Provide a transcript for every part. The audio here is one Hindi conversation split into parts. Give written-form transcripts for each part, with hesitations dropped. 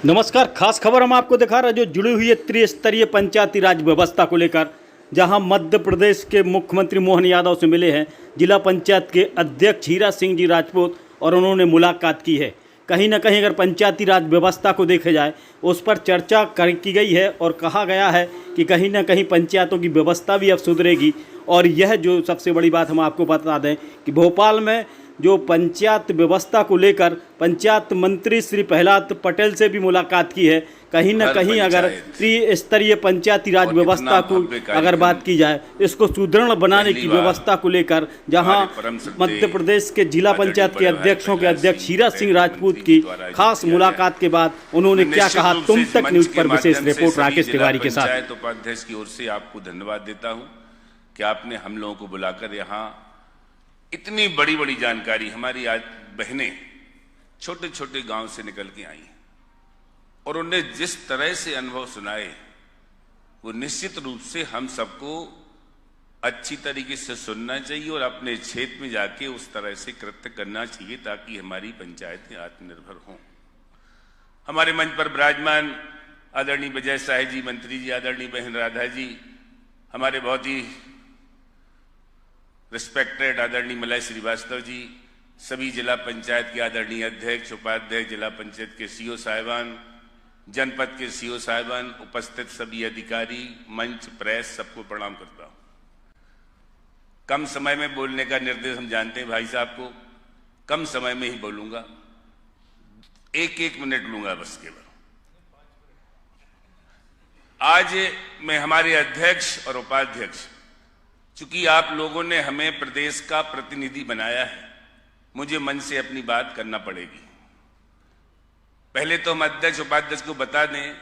नमस्कार। खास खबर हम आपको दिखा रहे हैं जो जुड़ी हुई है त्रिस्तरीय पंचायती राज व्यवस्था को लेकर, जहां मध्य प्रदेश के मुख्यमंत्री मोहन यादव से मिले हैं जिला पंचायत के अध्यक्ष हीरा सिंह जी राजपूत और उन्होंने मुलाकात की है। कहीं ना कहीं अगर पंचायती राज व्यवस्था को देखा जाए उस पर चर्चा की गई है और कहा गया है कि कहीं ना कहीं पंचायतों की व्यवस्था भी अब सुधरेगी। और यह जो सबसे बड़ी बात हम आपको बता दें कि भोपाल में जो पंचायत व्यवस्था को लेकर पंचायत मंत्री श्री प्रहलाद पटेल से भी मुलाकात की है। कहीं ना कहीं अगर त्रिस्तरीय पंचायती राज व्यवस्था को अगर बात की जाए, इसको सुदृढ़ बनाने की व्यवस्था को लेकर, जहां मध्य प्रदेश के जिला पंचायत के अध्यक्षों के अध्यक्ष हीरा सिंह राजपूत की खास मुलाकात के बाद उन्होंने क्या कहा, तुम तक न्यूज पर विशेष रिपोर्ट राकेश तिवारी के साथ। पंचायत उपाध्यक्ष की ओर से आपको धन्यवाद देता हूं कि आपने हम लोगों को बुलाकर यहाँ इतनी बड़ी बड़ी जानकारी, हमारी आज बहनें छोटे छोटे गांव से निकल के आई और उन्हें जिस तरह से अनुभव सुनाए वो निश्चित रूप से हम सबको अच्छी तरीके से सुनना चाहिए और अपने क्षेत्र में जाके उस तरह से कृत्य करना चाहिए ताकि हमारी पंचायतें आत्मनिर्भर हों। हमारे मंच पर विराजमान आदरणीय विजय साहे जी मंत्री जी, आदरणीय बहन राधा जी, हमारे बहुत ही रिस्पेक्टेड आदरणीय मलय श्रीवास्तव जी, सभी जिला पंचायत के आदरणीय अध्यक्ष उपाध्यक्ष, जिला पंचायत के सीओ साहिबान, जनपद के सीओ साहिबान, उपस्थित सभी अधिकारी, मंच, प्रेस, सबको प्रणाम करता हूं। कम समय में बोलने का निर्देश हम जानते हैं भाई साहब को, कम समय में ही बोलूंगा, एक मिनट लूंगा बस केवल। आज मैं हमारे अध्यक्ष और उपाध्यक्ष, चूंकि आप लोगों ने हमें प्रदेश का प्रतिनिधि बनाया है, मुझे मन से अपनी बात करना पड़ेगी। पहले तो हम अध्यक्ष उपाध्यक्ष को बता दें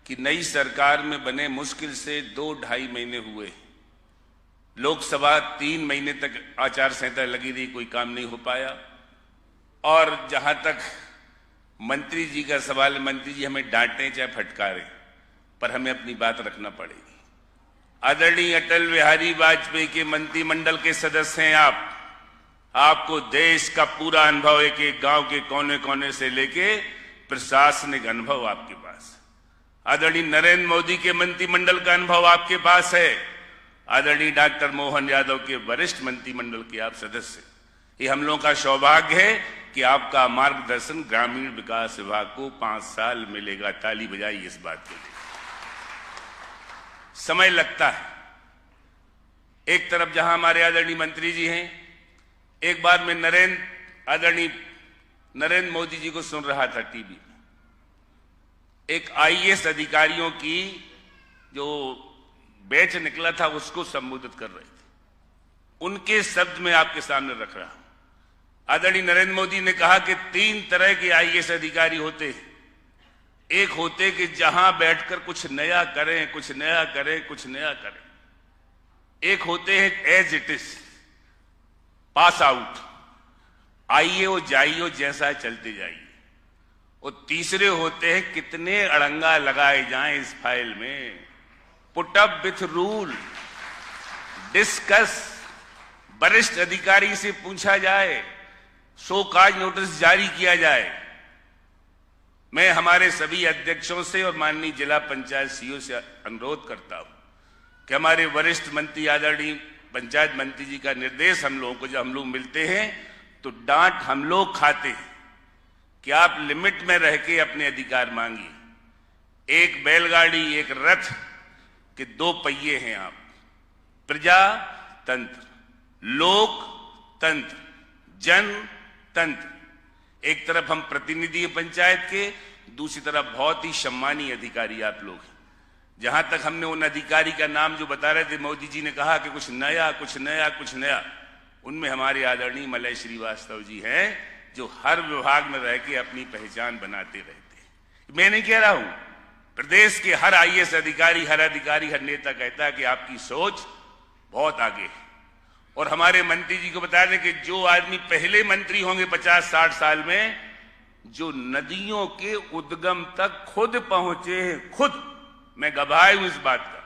कि नई सरकार में बने मुश्किल से 2-2.5 महीने हुए। लोकसभा 3 महीने तक आचार संहिता लगी रही, कोई काम नहीं हो पाया। और जहां तक मंत्री जी का सवाल है, मंत्री जी हमें डांटें चाहे फटकारें, पर हमें अपनी बात रखना पड़ेगी। आदरणीय अटल बिहारी वाजपेयी के मंत्रिमंडल के सदस्य हैं आप। आपको देश का पूरा अनुभव, एक एक गांव के कोने कोने से लेके प्रशासनिक अनुभव आपके पास। आदरणीय नरेंद्र मोदी के मंत्रिमंडल का अनुभव आपके पास है। आदरणीय डॉक्टर मोहन यादव के वरिष्ठ मंत्रिमंडल के आप सदस्य। ये हम लोगों का सौभाग्य है कि आपका मार्गदर्शन ग्रामीण विकास विभाग को 5 साल मिलेगा। ताली बजाइए इस बात के लिए। समय लगता है। एक तरफ जहां हमारे आदरणीय मंत्री जी हैं, एक बार मैं आदरणीय नरेंद्र मोदी जी को सुन रहा था टीवी में, एक आईएएस अधिकारियों की जो बैच निकला था उसको संबोधित कर रहे थे। उनके शब्द में आपके सामने रख रहा हूं। आदरणीय नरेंद्र मोदी ने कहा कि 3 तरह के आईएएस अधिकारी होते हैं। एक होते कि जहां बैठकर कुछ नया करें, कुछ नया करें, कुछ नया करें। एक होते हैं as it is, pass out, आइए वो जाइए जैसा चलते जाइए। और तीसरे होते हैं कितने अड़ंगा लगाए जाएं इस फाइल में, put up with rule, discuss, वरिष्ठ अधिकारी से पूछा जाए, शो काज नोटिस जारी किया जाए। मैं हमारे सभी अध्यक्षों से और माननीय जिला पंचायत सीईओ से अनुरोध करता हूं कि हमारे वरिष्ठ मंत्री आदरणीय पंचायत मंत्री जी का निर्देश हम लोगों को, जब हम लोग मिलते हैं तो डांट हम लोग खाते हैं कि आप लिमिट में रह के अपने अधिकार मांगिए। एक बैलगाड़ी, एक रथ के 2 पहिए हैं आप। प्रजातंत्र, लोकतंत्र, जनतंत्र। एक तरफ हम प्रतिनिधि हैं पंचायत के, दूसरी तरफ बहुत ही सम्मानीय अधिकारी आप लोग हैं। जहां तक हमने उन अधिकारी का नाम जो बता रहे थे, मोदी जी ने कहा कि कुछ नया, कुछ नया, कुछ नया, उनमें हमारे आदरणीय मलय श्रीवास्तव जी हैं जो हर विभाग में रह के अपनी पहचान बनाते रहते हैं। मैं नहीं कह रहा हूं, प्रदेश के हर आईएएस अधिकारी, हर नेता कहता है कि आपकी सोच बहुत आगे है। और हमारे मंत्री जी को बता दें कि जो आदमी पहले मंत्री होंगे 50-60 साल में, जो नदियों के उद्गम तक खुद पहुंचे हैं, खुद, मैं गवाह हूं इस बात का,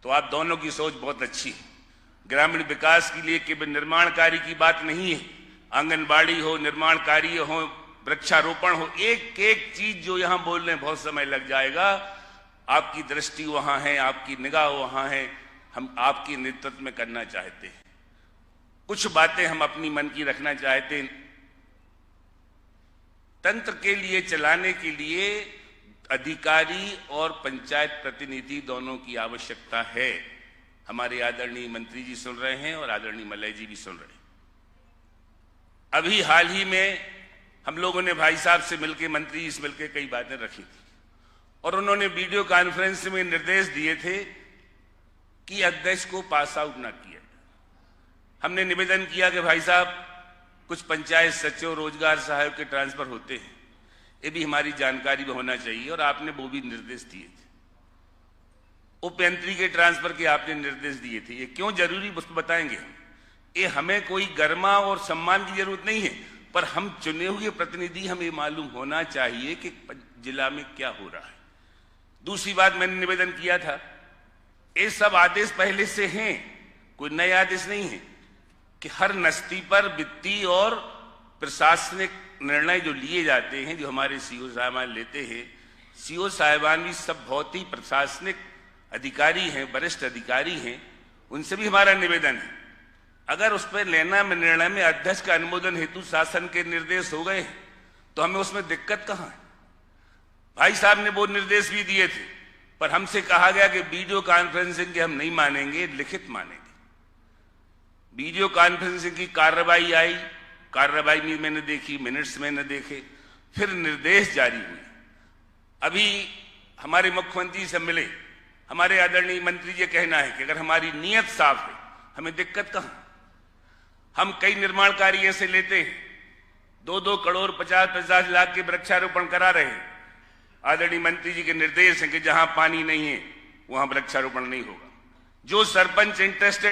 तो आप दोनों की सोच बहुत अच्छी है। ग्रामीण विकास के लिए केवल निर्माण कार्य की बात नहीं है, आंगनबाड़ी हो, निर्माण कार्य हो, वृक्षारोपण हो, एक एक चीज जो यहां बोलने बहुत समय लग जाएगा। आपकी दृष्टि वहां है, आपकी निगाह वहां है, हम आपके नेतृत्व में करना चाहते हैं। कुछ बातें हम अपनी मन की रखना चाहते हैं। तंत्र के लिए, चलाने के लिए अधिकारी और पंचायत प्रतिनिधि दोनों की आवश्यकता है। हमारे आदरणीय मंत्री जी सुन रहे हैं और आदरणीय मलय जी भी सुन रहे हैं। अभी हाल ही में हम लोगों ने भाई साहब से मिलकर, मंत्री जी से मिलकर कई बातें रखी थी और उन्होंने वीडियो कॉन्फ्रेंस में निर्देश दिए थे कि अध्यक्ष को पास आउट ना किया। हमने निवेदन किया कि भाई साहब, कुछ पंचायत सचिव, रोजगार सहायक के ट्रांसफर होते हैं, ये भी हमारी जानकारी में होना चाहिए और आपने वो भी निर्देश दिए थे। उपयंत्री के ट्रांसफर के आपने निर्देश दिए थे। ये क्यों जरूरी उसको बताएंगे हम। ये हमें कोई गरिमा और सम्मान की जरूरत नहीं है, पर हम चुने हुए प्रतिनिधि, हमें मालूम होना चाहिए कि जिला में क्या हो रहा है। दूसरी बात मैंने निवेदन किया था, ये सब आदेश पहले से हैं, कोई नए आदेश नहीं है, कि हर नस्ती पर वित्तीय और प्रशासनिक निर्णय जो लिए जाते हैं, जो हमारे सीओ साहिबान लेते हैं, सीओ साहिबान भी सब बहुत ही प्रशासनिक अधिकारी हैं, वरिष्ठ अधिकारी हैं, उनसे भी हमारा निवेदन है, अगर उस पर लेना में निर्णय में अध्यक्ष का अनुमोदन हेतु शासन के निर्देश हो गए तो हमें उसमें दिक्कत कहां है। भाई साहब ने वो निर्देश भी दिए थे, पर हमसे कहा गया कि वीडियो कॉन्फ्रेंसिंग के हम नहीं मानेंगे, लिखित मानेंगे। वीडियो कॉन्फ्रेंसिंग की कार्रवाई आई, कार्रवाई में मैंने देखी, मिनट्स मैंने देखे, फिर निर्देश जारी हुए। अभी हमारे मुख्यमंत्री से मिले, हमारे आदरणीय मंत्री जी कहना है कि अगर हमारी नीयत साफ है, हमें दिक्कत कहां। हम कई निर्माण कार्य ऐसे लेते हैं, 2-2 करोड़ 50-50 लाख के वृक्षारोपण करा रहे हैं। आदरणीय मंत्री जी के निर्देश हैं कि जहां पानी नहीं है वहां वृक्षारोपण नहीं होगा। जो सरपंच इंटरेस्टेड